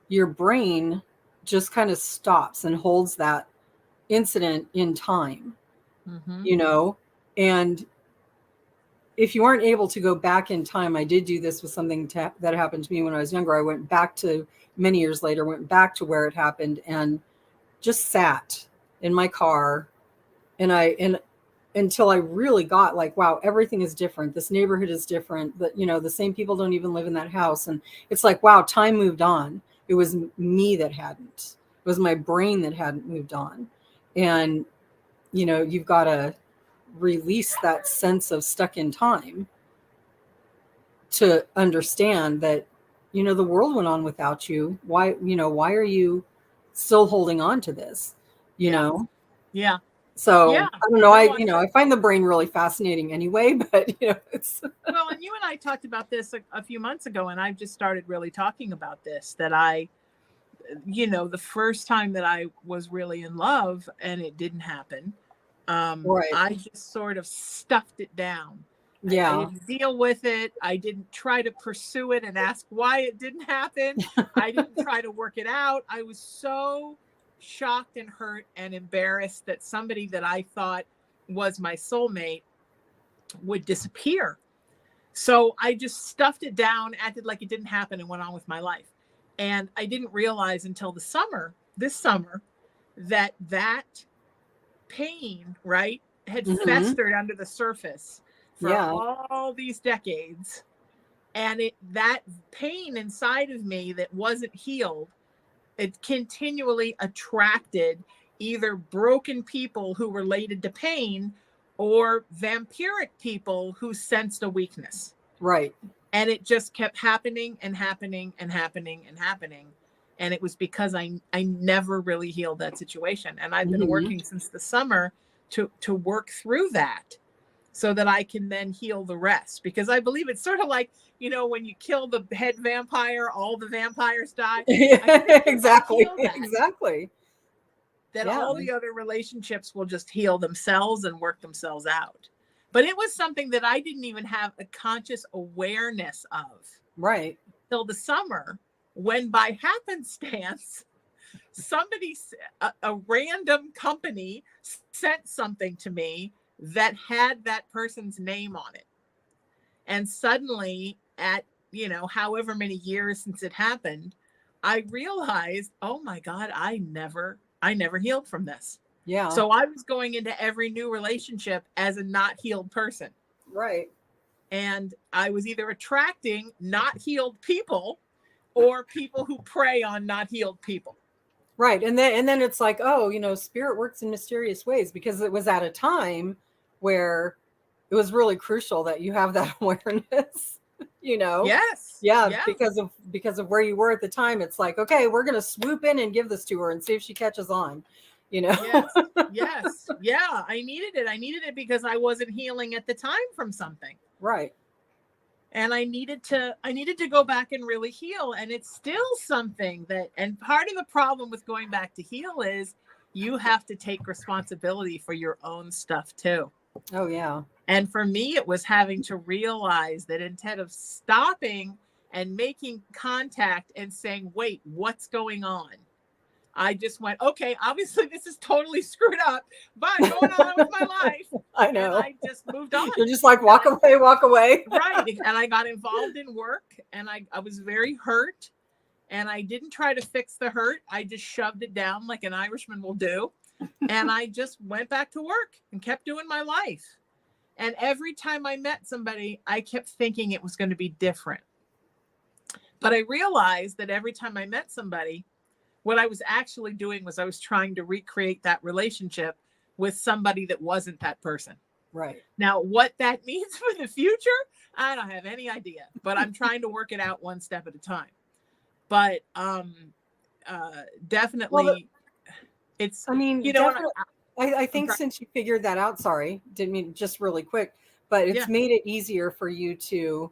your brain just kind of stops and holds that incident in time, and if you aren't able to go back in time, I did do this with something that happened to me when I was younger. I went back to many years later, went back to where it happened and just sat in my car. And until I really got like, wow, everything is different. This neighborhood is different, but the same people don't even live in that house. And it's like, wow, time moved on. It was me that hadn't. It was my brain that hadn't moved on. And, you've got to release that sense of stuck in time to understand that, the world went on without you. Why are you still holding on to this, know? Yeah. So I don't know. I find the brain really fascinating anyway, but it's well, and you and I talked about this a few months ago, and I've just started really talking about this, that the first time that I was really in love and it didn't happen, I just sort of stuffed it down. Yeah. I didn't deal with it. I didn't try to pursue it and ask why it didn't happen. I didn't try to work it out. I was so shocked and hurt and embarrassed that somebody that I thought was my soulmate would disappear. So I just stuffed it down, acted like it didn't happen, and went on with my life. And I didn't realize until this summer, that pain, right, had festered under the surface for all these decades. And that pain inside of me that wasn't healed, it continually attracted either broken people who related to pain or vampiric people who sensed a weakness. Right. And it just kept happening and happening and happening and happening. And it was because I never really healed that situation. And I've been working since the summer to work through that so that I can then heal the rest. Because I believe it's sort of like, when you kill the head vampire, all the vampires die. Exactly. Exactly. That all the other relationships will just heal themselves and work themselves out. But it was something that I didn't even have a conscious awareness of. Right. Till the summer, when by happenstance, a random company sent something to me that had that person's name on it. And suddenly at, however many years since it happened, I realized, oh my God, I never healed from this. Yeah. So I was going into every new relationship as a not healed person. Right. And I was either attracting not healed people or people who prey on not healed people. Right. And then it's like, spirit works in mysterious ways, because it was at a time where it was really crucial that you have that awareness, Yes. Yeah. Yes. Because of where you were at the time. It's like, okay, we're going to swoop in and give this to her and see if she catches on, Yes. Yeah. I needed it because I wasn't healing at the time from something. Right. And I needed to go back and really heal. And it's still something and part of the problem with going back to heal is you have to take responsibility for your own stuff too. Oh, yeah. And for me, it was having to realize that instead of stopping and making contact and saying, wait, what's going on? I just went, okay, obviously this is totally screwed up, but going on with my life. I know. And I just moved on. You're just like, walk away. Right. And I got involved in work, and I was very hurt, and I didn't try to fix the hurt. I just shoved it down like an Irishman will do. And I just went back to work and kept doing my life. And every time I met somebody, I kept thinking it was going to be different. But I realized that every time I met somebody, what I was actually doing was I was trying to recreate that relationship with somebody that wasn't that person. Right. Now, what that means for the future, I don't have any idea, but I'm trying to work it out one step at a time. But definitely, it's, I mean, you know, definitely, I think since you figured that out, sorry, didn't mean, just really quick, but it's made it easier for you to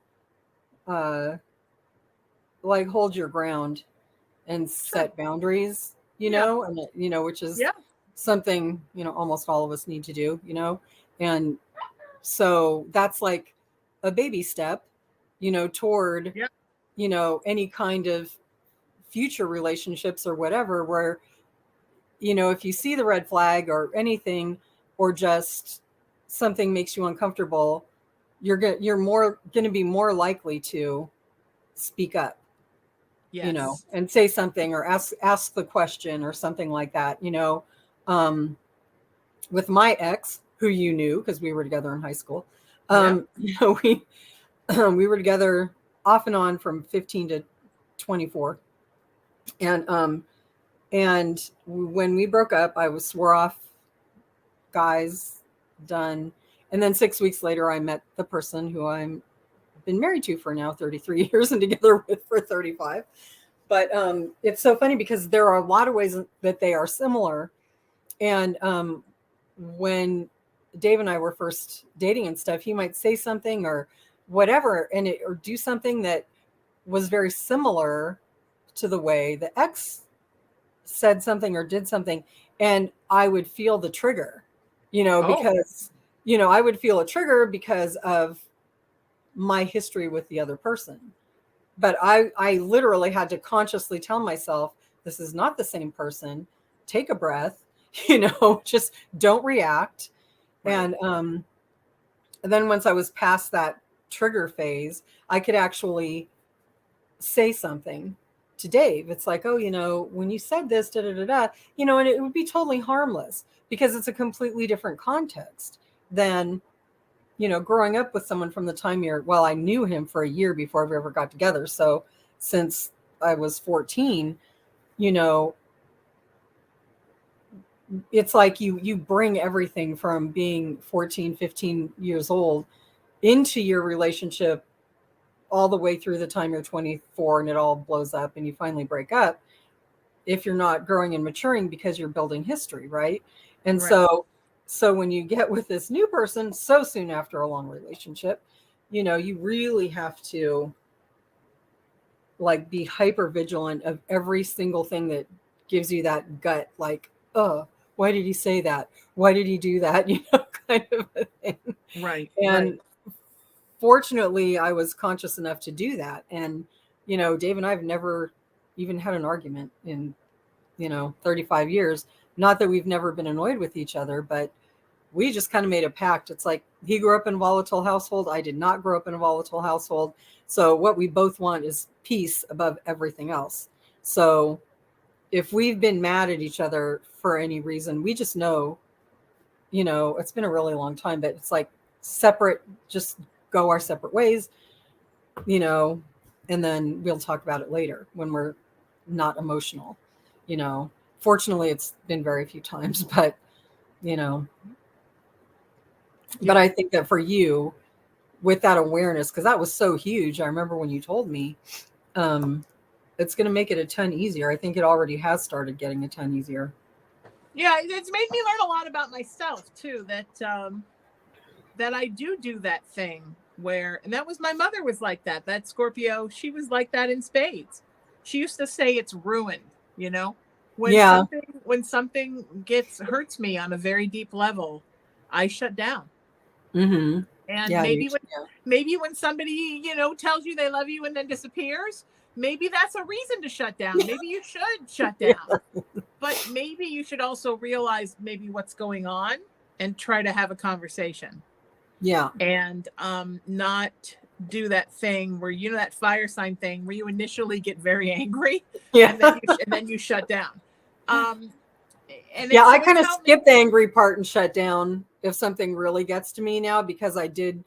like hold your ground and set boundaries, you know, and you know, which is something, you know, almost all of us need to do, you know. And so that's like a baby step, you know, toward you know, any kind of future relationships or whatever, where, you know, if you see the red flag or anything, or just something makes you uncomfortable, you're more going to be more likely to speak up, you know, and say something, or ask the question or something like that, you know. With my ex, who you knew because we were together in high school, you know, we were together off and on from 15 to 24, and when we broke up, I swore off guys, done. And then 6 weeks later, I met the person who I'm been married to for now 33 years and together with for 35. But it's so funny because there are a lot of ways that they are similar. And when Dave and I were first dating and stuff, he might say something or whatever, or do something that was very similar to the way the ex said something or did something, and I would feel the trigger, you know, because, you know, I would feel a trigger because of my history with the other person. But I literally had to consciously tell myself, this is not the same person. Take a breath, you know, just don't react. Right. And then once I was past that trigger phase, I could actually say something to Dave. It's like, oh, you know, when you said this, da da da da, you know, and it would be totally harmless because it's a completely different context than, you know, growing up with someone from the time I knew him for a year before we ever got together. So since I was 14, you know, it's like you bring everything from being 14, 15 years old into your relationship all the way through the time you're 24 and it all blows up and you finally break up if you're not growing and maturing because you're building history, right? And so when you get with this new person so soon after a long relationship, you know, you really have to like be hyper vigilant of every single thing that gives you that gut, like, oh, why did he say that? Why did he do that? You know, kind of a thing. Right. And fortunately, I was conscious enough to do that. And, you know, Dave and I have never even had an argument in, you know, 35 years. Not that we've never been annoyed with each other, but we just kind of made a pact. It's like he grew up in a volatile household. I did not grow up in a volatile household. So what we both want is peace above everything else. So if we've been mad at each other for any reason, we just know, you know, it's been a really long time, but it's like separate, just go our separate ways, you know, and then we'll talk about it later when we're not emotional, you know. Fortunately, it's been very few times, but, you know, but I think that for you, with that awareness, because that was so huge, I remember when you told me, it's going to make it a ton easier. I think it already has started getting a ton easier. Yeah, it's made me learn a lot about myself too, that I do that thing where, and that was, my mother was like that Scorpio, she was like that in spades. She used to say it's ruined, you know, when something hurts me on a very deep level, I shut down. Mm-hmm. And maybe when somebody, you know, tells you they love you and then disappears, maybe that's a reason to shut down. Maybe you should shut down, but maybe you should also realize maybe what's going on and try to have a conversation. Yeah. And not do that thing where, you know, that fire sign thing where you initially get very angry and then you shut down. I kind of skip the angry part and shut down if something really gets to me now, because I did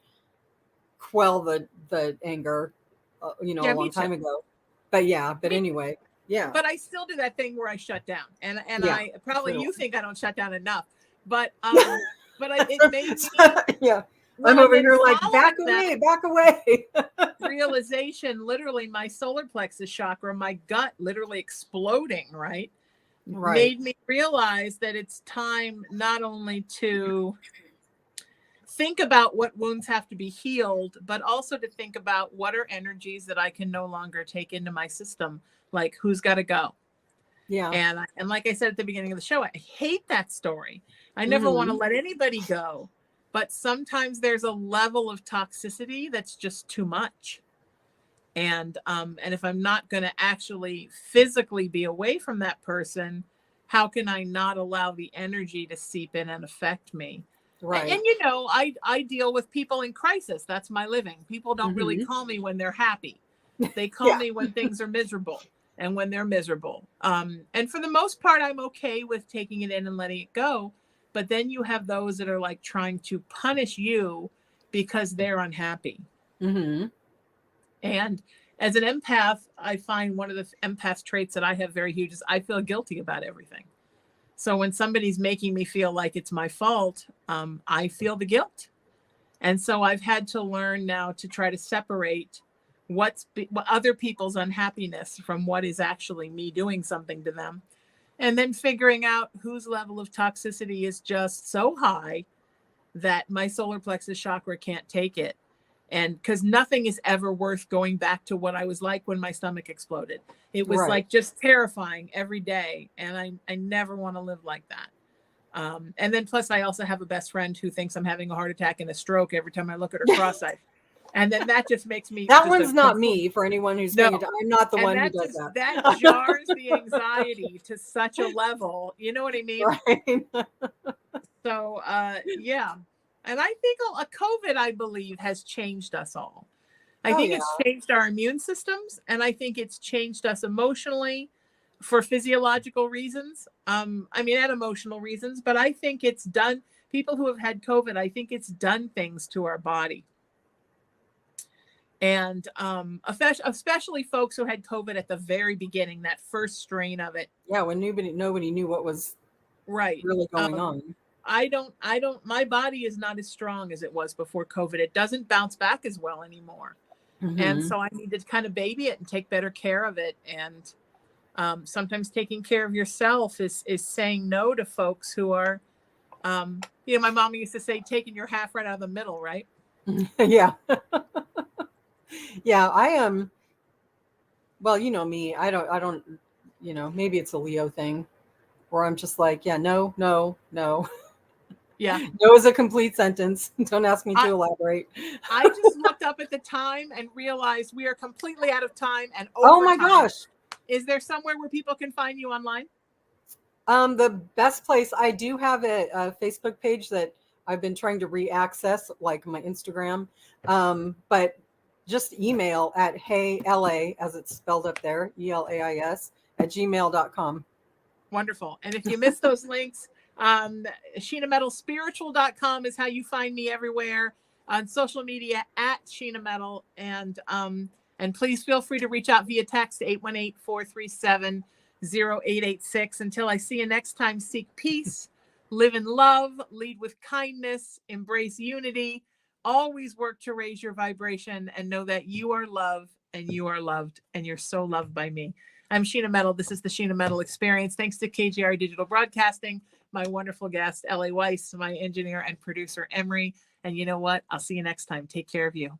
quell the anger, you know, a long time ago. But anyway. Yeah. But I still do that thing where I shut down, and I probably, you think I don't shut down enough, But it made me. Yeah. Well, I'm over here like, back that away. realization, literally my solar plexus chakra, my gut literally exploding, right? Made me realize that it's time not only to think about what wounds have to be healed, but also to think about what are energies that I can no longer take into my system, like who's got to go. Yeah. And like I said at the beginning of the show, I hate that story. I never want to let anybody go. But sometimes there's a level of toxicity that's just too much. And if I'm not going to actually physically be away from that person, how can I not allow the energy to seep in and affect me? Right. And I deal with people in crisis. That's my living. People don't really call me when they're happy. They call me when things are miserable and when they're miserable. And for the most part, I'm okay with taking it in and letting it go. But then you have those that are like trying to punish you because they're unhappy. And as an empath, I find one of the empath traits that I have very huge is I feel guilty about everything. So when somebody's making me feel like it's my fault, I feel the guilt. And so I've had to learn now to try to separate what other people's unhappiness from what is actually me doing something to them. And then figuring out whose level of toxicity is just so high that my solar plexus chakra can't take it. And because nothing is ever worth going back to what I was like when my stomach exploded. It was like just terrifying every day. And I never want to live like that. And then plus I also have a best friend who thinks I'm having a heart attack and a stroke every time I look at her cross-eyed. And then that just makes me. That one's not me, for anyone who's I'm not the one who does that. That jars the anxiety to such a level. You know what I mean? Right. So, yeah. And I think COVID, I believe, has changed us all. I think it's changed our immune systems, and I think it's changed us emotionally for physiological reasons. And emotional reasons, but I think it's done. People who have had COVID, I think it's done things to our body. And especially folks who had COVID at the very beginning, that first strain of it. Yeah, when nobody knew what was really going on. My body is not as strong as it was before COVID. It doesn't bounce back as well anymore. And so I need to kind of baby it and take better care of it. And sometimes taking care of yourself is saying no to folks who are, my mom used to say, taking your half right out of the middle, right? Yeah. Yeah, I am. Well, you know me, I don't, maybe it's a Leo thing where I'm just like, yeah, no. Yeah. No is a complete sentence. Don't ask me to elaborate. I just looked up at the time and realized we are completely out of time and over Oh my gosh. Is there somewhere where people can find you online? The best place, I do have a Facebook page that I've been trying to re-access, like my Instagram. But just email at heyla, as it's spelled up there, ELAIS, @gmail.com. Wonderful. And if you miss those links, SheenaMetalSpiritual.com is how you find me everywhere on social media at Sheena Metal. And please feel free to reach out via text to 818-437-0886. Until I see you next time, seek peace, live in love, lead with kindness, embrace unity, always work to raise your vibration, and know that you are loved and you are loved and you're so loved by me. I'm Sheena Metal. This is the Sheena Metal Experience. Thanks to KGR Digital Broadcasting, my wonderful guest, Weiss, my engineer and producer, Emery. And you know what? I'll see you next time. Take care of you.